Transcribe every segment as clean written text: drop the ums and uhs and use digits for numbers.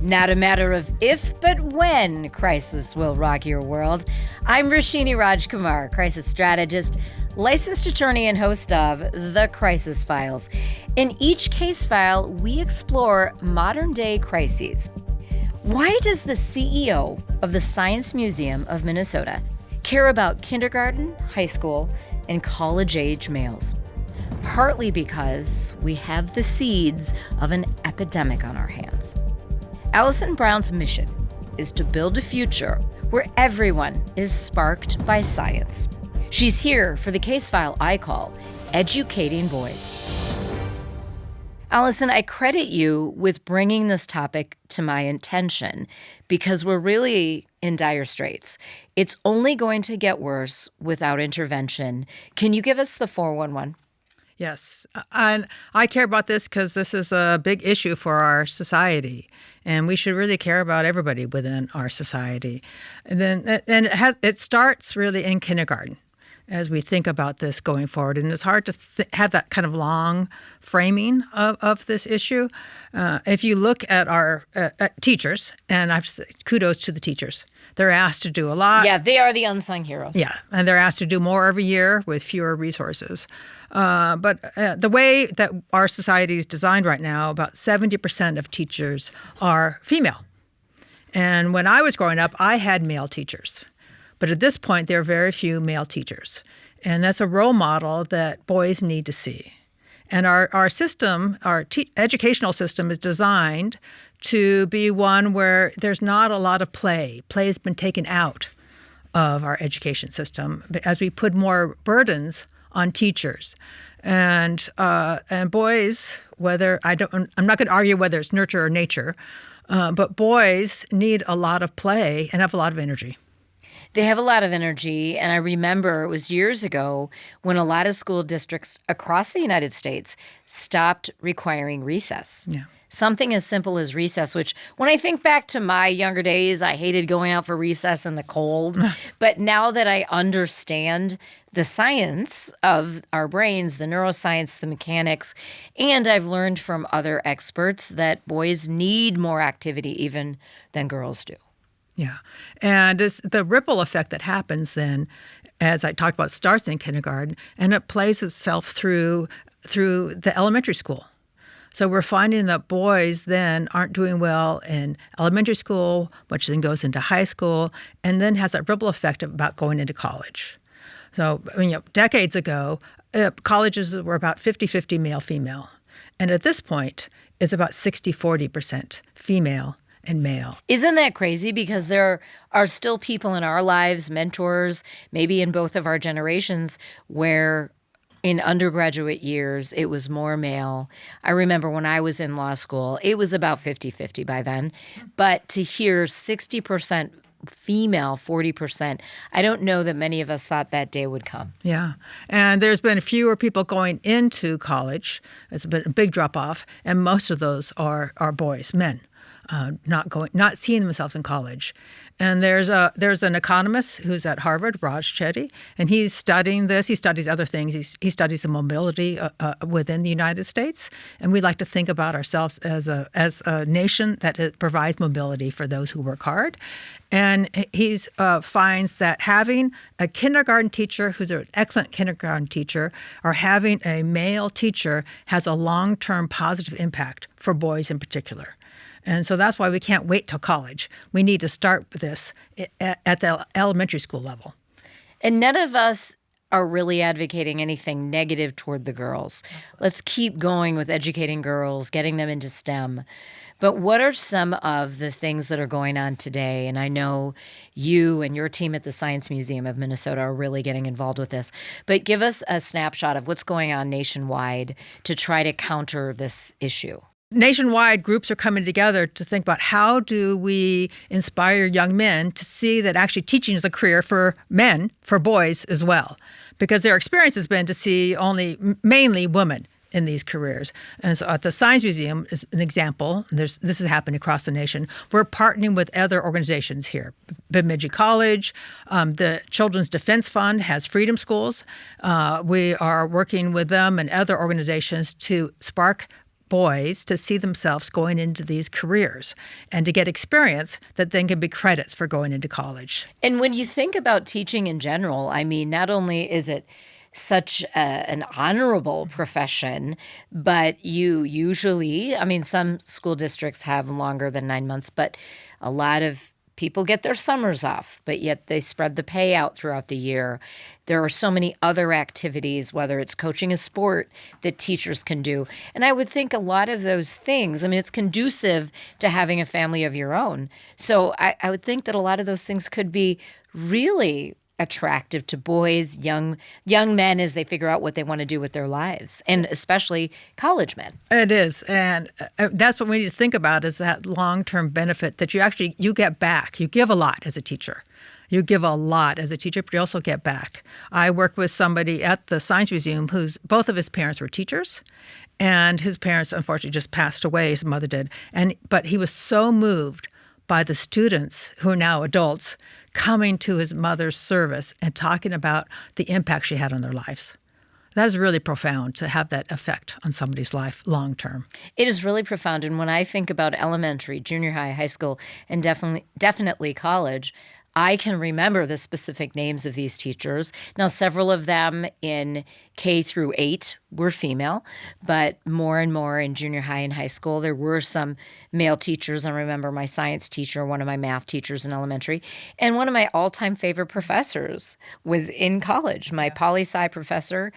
Not a matter of if, but when crisis will rock your world. I'm Rashini Rajkumar, crisis strategist, licensed attorney, and host of The Crisis Files. In each case file, we explore modern-day crises. Why does the CEO of the Science Museum of Minnesota care about kindergarten, high school, and college-age males? Partly because we have the seeds of an epidemic on our hands. Alison Brown's mission is to build a future where everyone is sparked by science. She's here for the case file I call Educating Boys. Alison, I credit you with bringing this topic to my attention because we're really in dire straits. It's only going to get worse without intervention. Can you give us the 411? Yes, and I care about this because this is a big issue for our society, and we should really care about everybody within our society. And then, it starts really in kindergarten as we think about this going forward, and it's hard to have that kind of long framing of this issue. If you look at our teachers, and I've kudos to the teachers. They're asked to do a lot. Yeah, they are the unsung heroes. Yeah, and they're asked to do more every year with fewer resources. But the way that our society is designed right now, about 70% of teachers are female. And when I was growing up, I had male teachers. But at this point, there are very few male teachers. And that's a role model that boys need to see. And our system, our educational system is designed to be one where there's not a lot of play. Play has been taken out of our education system as we put more burdens on teachers. And boys, I'm not going to argue whether it's nurture or nature, but boys need a lot of play and have a lot of energy. They have a lot of energy, and I remember it was years ago when a lot of school districts across the United States stopped requiring recess. Yeah. Something as simple as recess, which when I think back to my younger days, I hated going out for recess in the cold. But now that I understand the science of our brains, the neuroscience, the mechanics, and I've learned from other experts that boys need more activity even than girls do. Yeah. And it's the ripple effect that happens then, as I talked about, starts in kindergarten, and it plays itself through the elementary school. So we're finding that boys then aren't doing well in elementary school, which then goes into high school, and then has that ripple effect about going into college. So, decades ago, colleges were about 50-50 male-female. And at this point, it's about 60-40% female and male. Isn't that crazy? Because there are still people in our lives, mentors, maybe in both of our generations, where in undergraduate years, it was more male. I remember when I was in law school, it was about 50-50 by then. But to hear 60% female, 40%, I don't know that many of us thought that day would come. Yeah. And there's been fewer people going into college. It's been a big drop-off. And most of those are boys, men. Not seeing themselves in college. And there's an economist who's at Harvard, Raj Chetty, and he's studying this. He studies other things. He studies the mobility within the United States. And we like to think about ourselves as a nation that provides mobility for those who work hard. And he finds that having a kindergarten teacher who's an excellent kindergarten teacher or having a male teacher has a long-term positive impact for boys in particular. And so that's why we can't wait till college. We need to start this at the elementary school level. And none of us are really advocating anything negative toward the girls. Let's keep going with educating girls, getting them into STEM. But what are some of the things that are going on today? And I know you and your team at the Science Museum of Minnesota are really getting involved with this. But give us a snapshot of what's going on nationwide to try to counter this issue. Nationwide, groups are coming together to think about how do we inspire young men to see that actually teaching is a career for men, for boys as well, because their experience has been to see mainly women in these careers. And so at the Science Museum is an example. This has happened across the nation. We're partnering with other organizations here. Bemidji College, the Children's Defense Fund has freedom schools. We are working with them and other organizations to spark boys to see themselves going into these careers and to get experience that then can be credits for going into college. And when you think about teaching in general, I mean, not only is it such an honorable profession, but you usually, I mean, some school districts have longer than 9 months, but a lot of people get their summers off, but yet they spread the pay out throughout the year. There are so many other activities, whether it's coaching a sport, that teachers can do. And I would think a lot of those things, I mean, it's conducive to having a family of your own. So I would think that a lot of those things could be really attractive to boys, young men as they figure out what they want to do with their lives, and especially college men. It is, and that's what we need to think about is that long-term benefit that you get back. You give a lot as a teacher. You give a lot as a teacher, but you also get back. I work with somebody at the Science Museum both of his parents were teachers, and his parents unfortunately just passed away. His mother did, but he was so moved by the students who are now adults coming to his mother's service and talking about the impact she had on their lives. That is really profound to have that effect on somebody's life long term. It is really profound. And when I think about elementary, junior high, high school, and definitely college, I can remember the specific names of these teachers. Now, several of them in K through 8 were female, but more and more in junior high and high school, there were some male teachers. I remember my science teacher, one of my math teachers in elementary, and one of my all-time favorite professors was in college. My poli-sci professor,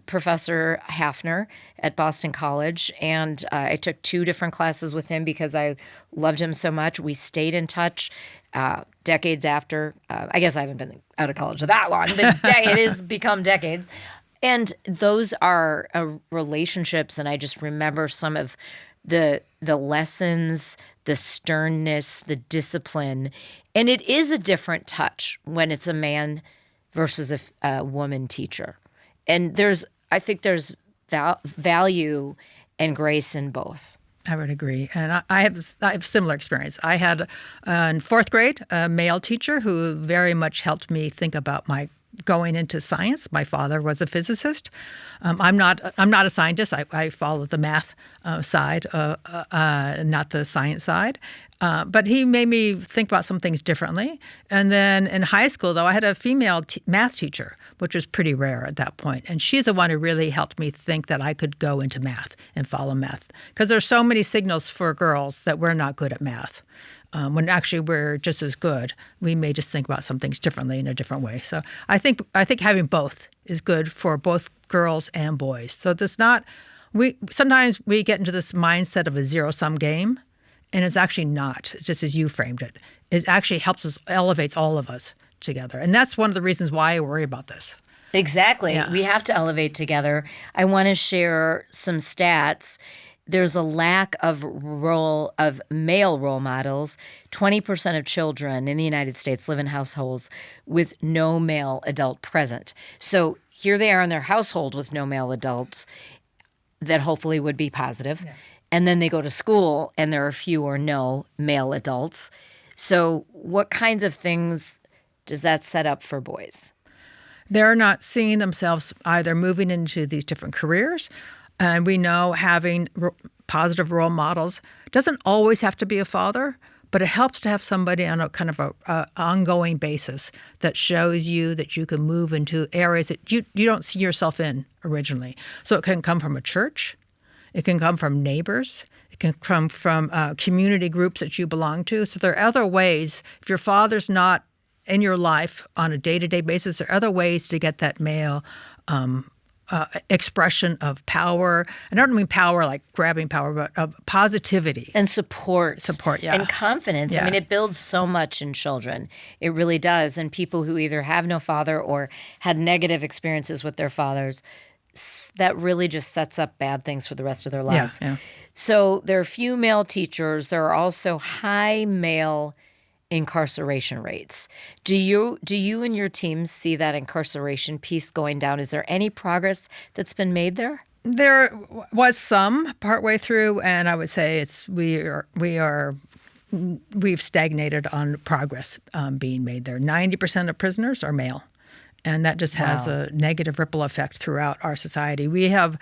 Professor Hafner at Boston College, and I took 2 different classes with him because I loved him so much. We stayed in touch decades after. I guess I haven't been out of college that long, but it has become decades. And those are relationships, and I just remember some of the lessons, the sternness, the discipline. And it is a different touch when it's a man versus a woman teacher. And I think there's value and grace in both. I would agree. And I have similar experience. I had in 4th grade a male teacher who very much helped me think about my going into science. My father was a physicist. I'm not a scientist. I follow the math side, not the science side. But he made me think about some things differently. And then in high school, though, I had a female math teacher, which was pretty rare at that point. And she's the one who really helped me think that I could go into math and follow math. Because there's so many signals for girls that we're not good at math. When actually we're just as good, we may just think about some things differently in a different way. So I think having both is good for both girls and boys. So sometimes we get into this mindset of a zero-sum game, and it's actually not, just as you framed it. It actually elevates all of us together. And that's one of the reasons why I worry about this. Exactly. Yeah. We have to elevate together. I want to share some stats. There's a lack of male role models. 20% of children in the United States live in households with no male adult present. So here they are in their household with no male adults that hopefully would be positive. Yeah. And then they go to school and there are few or no male adults. So what kinds of things does that set up for boys? They're not seeing themselves either moving into these different careers. And we know having positive role models doesn't always have to be a father, but it helps to have somebody on a kind of a ongoing basis that shows you that you can move into areas that you don't see yourself in originally. So it can come from a church. It can come from neighbors. It can come from community groups that you belong to. So there are other ways. If your father's not in your life on a day-to-day basis, there are other ways to get that male expression of power. I don't mean power like grabbing power, but of positivity. And support. Support, yeah. And confidence. Yeah. I mean, it builds so much in children. It really does. And people who either have no father or had negative experiences with their fathers, that really just sets up bad things for the rest of their lives. Yeah. So there are few male teachers. There are also high male incarceration rates. Do you and your team see that incarceration piece going down? Is there any progress that's been made there? There was some partway through, and I would say we've stagnated on progress being made there. 90% of prisoners are male. And that just has a negative ripple effect throughout our society. We have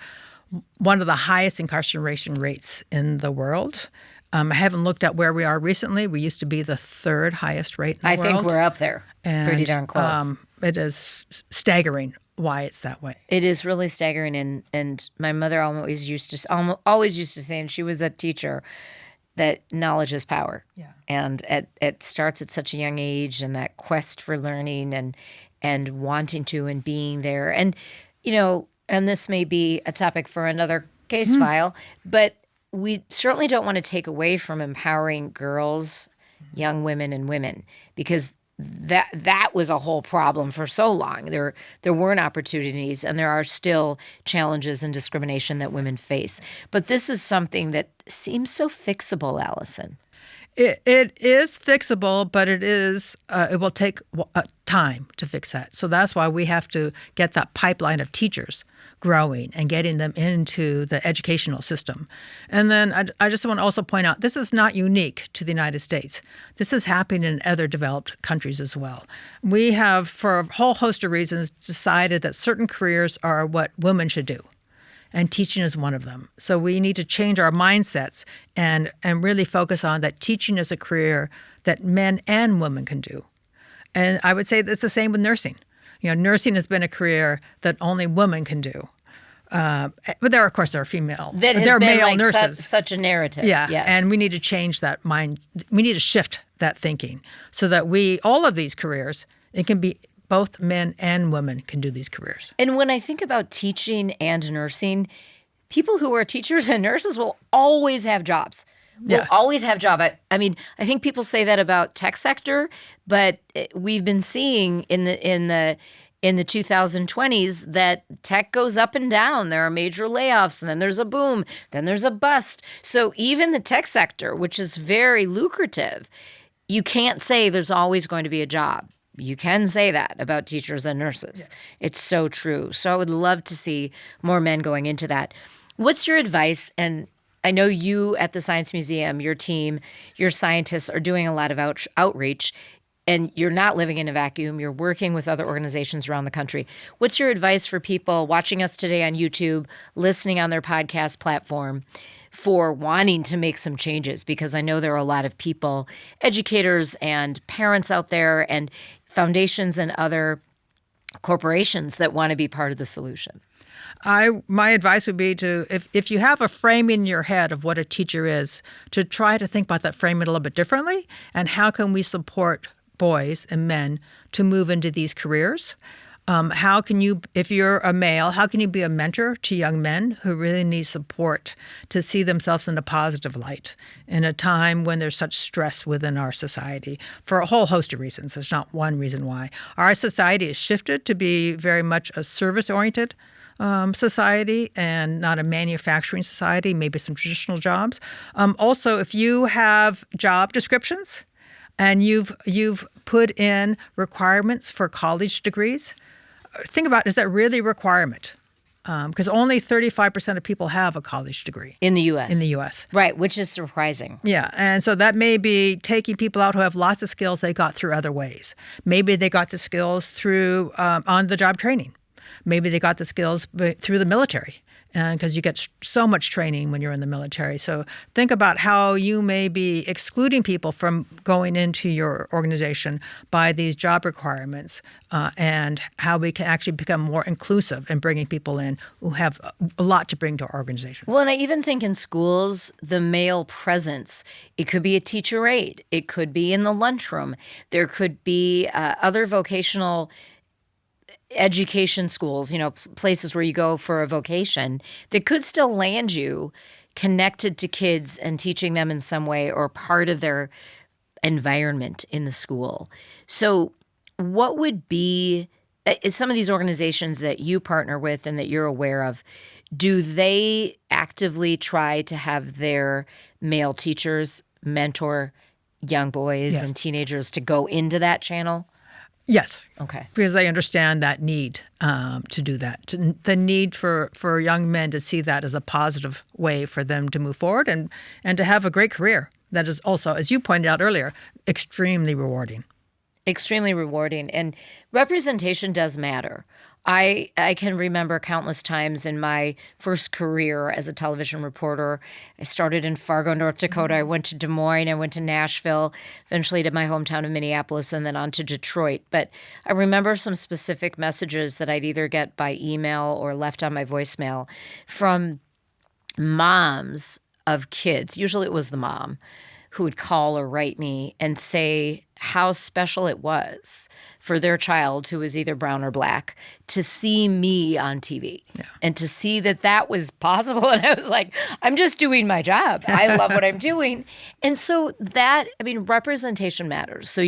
one of the highest incarceration rates in the world. I haven't looked at where we are recently. We used to be the third highest rate in the world. I think we're up there, pretty darn close. It is staggering why it's that way. It is really staggering, and my mother always used to say, and she was a teacher, that knowledge is power. Yeah. And it starts at such a young age, and that quest for learning and wanting to and being there. And, and this may be a topic for another case file, but we certainly don't want to take away from empowering girls, young women, and women, because that was a whole problem for so long. There weren't opportunities, and there are still challenges and discrimination that women face. But this is something that seems so fixable, Allison. It is fixable, but it will take time to fix that. So that's why we have to get that pipeline of teachers growing and getting them into the educational system. And then I just want to also point out, this is not unique to the United States. This is happening in other developed countries as well. We have, for a whole host of reasons, decided that certain careers are what women should do. And teaching is one of them. So we need to change our mindsets and really focus on that teaching is a career that men and women can do. And I would say that's the same with nursing. Nursing has been a career that only women can do. But there, of course, there are female. That has there are been male like nurses. Such a narrative. Yeah, yes. And we need to change that mind. We need to shift that thinking so that all of these careers, it can be both men and women can do these careers. And when I think about teaching and nursing, people who are teachers and nurses will always have jobs. Will always have job. I mean, I think people say that about tech sector, but we've been seeing in the 2020s that tech goes up and down. There are major layoffs, and then there's a boom, then there's a bust. So even the tech sector, which is very lucrative, you can't say there's always going to be a job. You can say that about teachers and nurses. Yeah. It's so true. So I would love to see more men going into that. What's your advice? And I know you at the Science Museum, your team, your scientists are doing a lot of outreach, and you're not living in a vacuum. You're working with other organizations around the country. What's your advice for people watching us today on YouTube, listening on their podcast platform, for wanting to make some changes? Because I know there are a lot of people, educators and parents out there, and foundations and other corporations that want to be part of the solution. My advice would be to, if you have a frame in your head of what a teacher is, to try to think about that frame a little bit differently, and how can we support boys and men to move into these careers? How can you, if you're a male, how can you be a mentor to young men who really need support to see themselves in a positive light in a time when there's such stress within our society for a whole host of reasons? There's not one reason why. Our society has shifted to be very much a service-oriented society and not a manufacturing society, maybe some traditional jobs. Also, if you have job descriptions and you've put in requirements for college degrees, think about, is that really a requirement? Because only 35% of people have a college degree. In the U.S. In the U.S. Right, which is surprising. Yeah, and so that may be taking people out who have lots of skills they got through other ways. Maybe they got the skills through on-the-job training. Maybe they got the skills through the military, because you get so much training when you're in the military. So think about how you may be excluding people from going into your organization by these job requirements, and how we can actually become more inclusive in bringing people in who have a lot to bring to our organizations. Well, and I even think in schools, the male presence, it could be a teacher aide. It could be in the lunchroom. There could be other vocational education schools, places where you go for a vocation that could still land you connected to kids and teaching them in some way or part of their environment in the school. So what would be some of these organizations that you partner with and that you're aware of, do they actively try to have their male teachers mentor young boys and teenagers to go into that channel? Yes. Okay. Because I understand that need to do that, the need for young men to see that as a positive way for them to move forward and to have a great career that is also, as you pointed out earlier, extremely rewarding. Extremely rewarding. And representation does matter. I can remember countless times in my first career as a television reporter. I started in Fargo, North Dakota. I went to Des Moines. I went to Nashville, eventually to my hometown of Minneapolis, and then on to Detroit. But I remember some specific messages that I'd either get by email or left on my voicemail from moms of kids. Usually it was the mom who would call or write me and say how special it was for their child, who was either brown or black, to see me on TV and to see that that was possible. And I was like, I'm just doing my job. I love what I'm doing. And so representation matters. So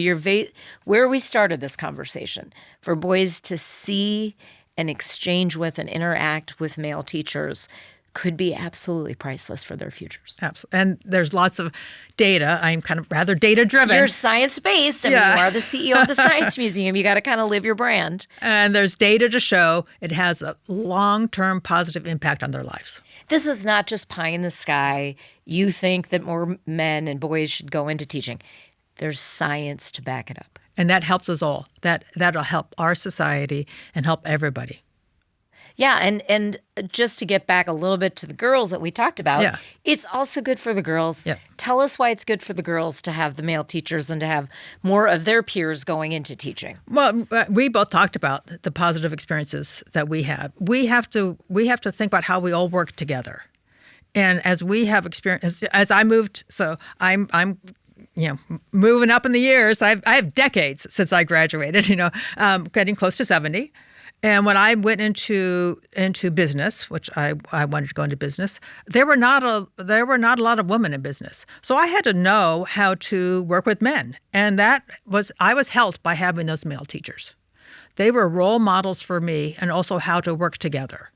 where we started this conversation, for boys to see and exchange with and interact with male teachers could be absolutely priceless for their futures. Absolutely. And there's lots of data. I'm kind of rather data-driven. You're science-based. I mean, you are the CEO of the Science Museum. You got to kind of live your brand. And there's data to show it has a long-term positive impact on their lives. This is not just pie in the sky. You think that more men and boys should go into teaching. There's science to back it up. And that helps us all. That'll help our society and help everybody. Yeah, and just to get back a little bit to the girls that we talked about, it's also good for the girls. Yeah. Tell us why it's good for the girls to have the male teachers and to have more of their peers going into teaching. Well, we both talked about the positive experiences that we have. We have to think about how we all work together. And as we have experience, as I moved, so I'm moving up in the years. I have decades since I graduated, getting close to 70. And when I went into business, which I wanted to go into business, there were not a lot of women in business. So I had to know how to work with men, and I was helped by having those male teachers. They were role models for me, and also how to work together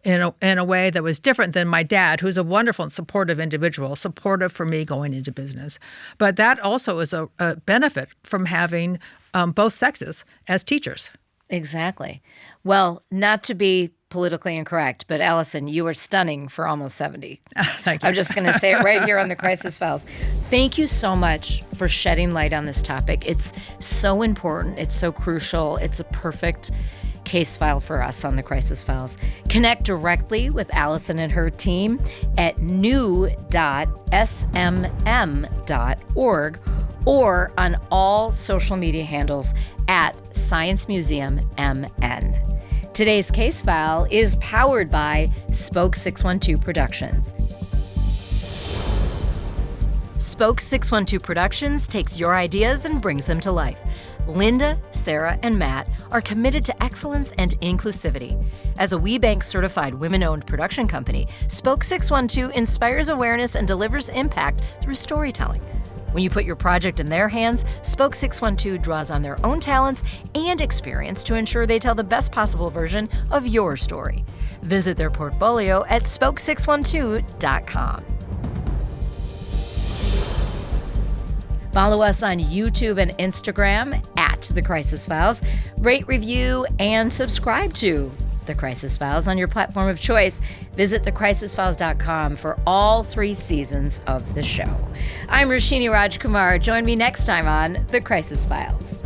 in a way that was different than my dad, who's a wonderful and supportive individual, supportive for me going into business. But that also is a benefit from having both sexes as teachers. Exactly. Well, not to be politically incorrect, but Allison, you are stunning for almost 70. Thank you. I'm just going to say it right here on the Crisis Files. Thank you so much for shedding light on this topic. It's so important. It's so crucial. It's a perfect case file for us on the Crisis Files. Connect directly with Allison and her team at new.smm.org or on all social media handles at Science Museum MN. Today's case file is powered by Spoke 612 Productions. Spoke 612 Productions takes your ideas and brings them to life. Linda, Sarah, and Matt are committed to excellence and inclusivity. As a WeBank certified women-owned production company, Spoke 612 inspires awareness and delivers impact through storytelling. When you put your project in their hands, Spoke 612 draws on their own talents and experience to ensure they tell the best possible version of your story. Visit their portfolio at spoke612.com. Follow us on YouTube and Instagram at The Crisis Files. Rate, review, and subscribe to The Crisis Files on your platform of choice. Visit thecrisisfiles.com for all 3 seasons of the show. I'm Roshini Rajkumar. Join me next time on The Crisis Files.